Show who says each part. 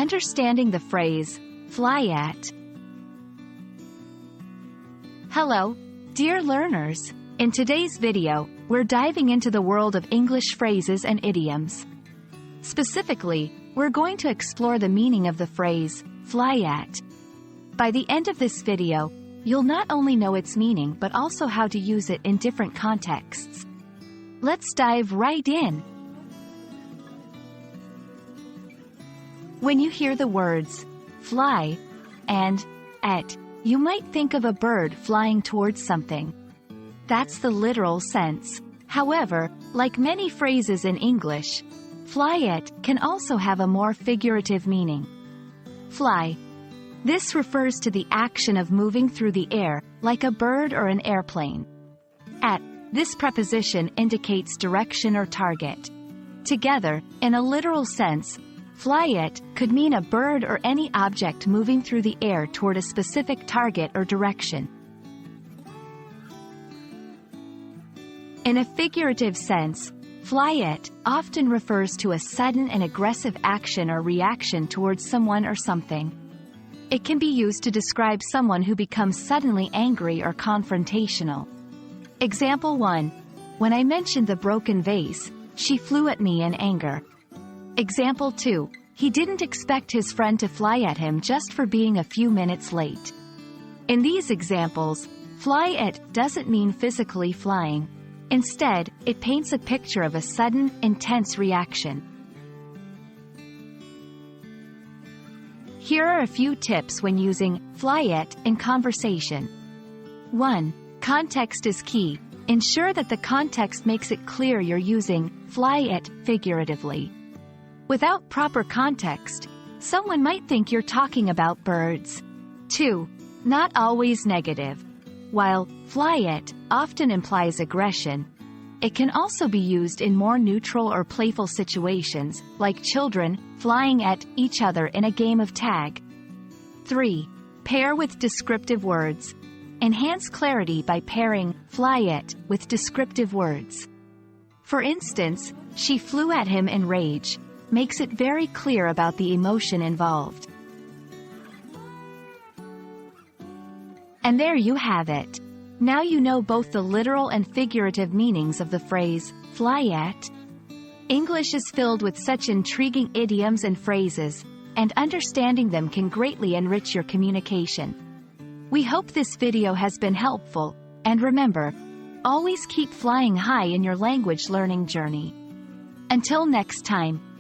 Speaker 1: understanding the phrase, fly at. Hello, dear learners. In today's video, we're diving into the world of English phrases and idioms. Specifically, we're going to explore the meaning of the phrase, fly at. By the end of this video, you'll not only know its meaning but also how to use it in different contexts. Let's dive right in. When you hear the words, fly, and at, you might think of a bird flying towards something. That's the literal sense. However, like many phrases in English, fly at can also have a more figurative meaning. Fly. This refers to the action of moving through the air, like a bird or an airplane. At. This preposition indicates direction or target. Together, in a literal sense, fly at could mean a bird or any object moving through the air toward a specific target or direction. In a figurative sense, fly at often refers to a sudden and aggressive action or reaction towards someone or something. It can be used to describe someone who becomes suddenly angry or confrontational. Example 1. When I mentioned the broken vase, she flew at me in anger. Example 2. He didn't expect his friend to fly at him just for being a few minutes late. In these examples, fly at doesn't mean physically flying. Instead, it paints a picture of a sudden, intense reaction. Here are a few tips when using fly at in conversation. 1. Context is key. Ensure that the context makes it clear you're using fly at figuratively. Without proper context, someone might think you're talking about birds. 2. Not always negative. While fly at often implies aggression, it can also be used in more neutral or playful situations, like children flying at each other in a game of tag. 3. Pair with descriptive words. Enhance clarity by pairing fly at with descriptive words. For instance, she flew at him in rage makes it very clear about the emotion involved. And there you have it. Now you know both the literal and figurative meanings of the phrase, fly at. English is filled with such intriguing idioms and phrases, and understanding them can greatly enrich your communication. We hope this video has been helpful, and remember, always keep flying high in your language learning journey. Until next time.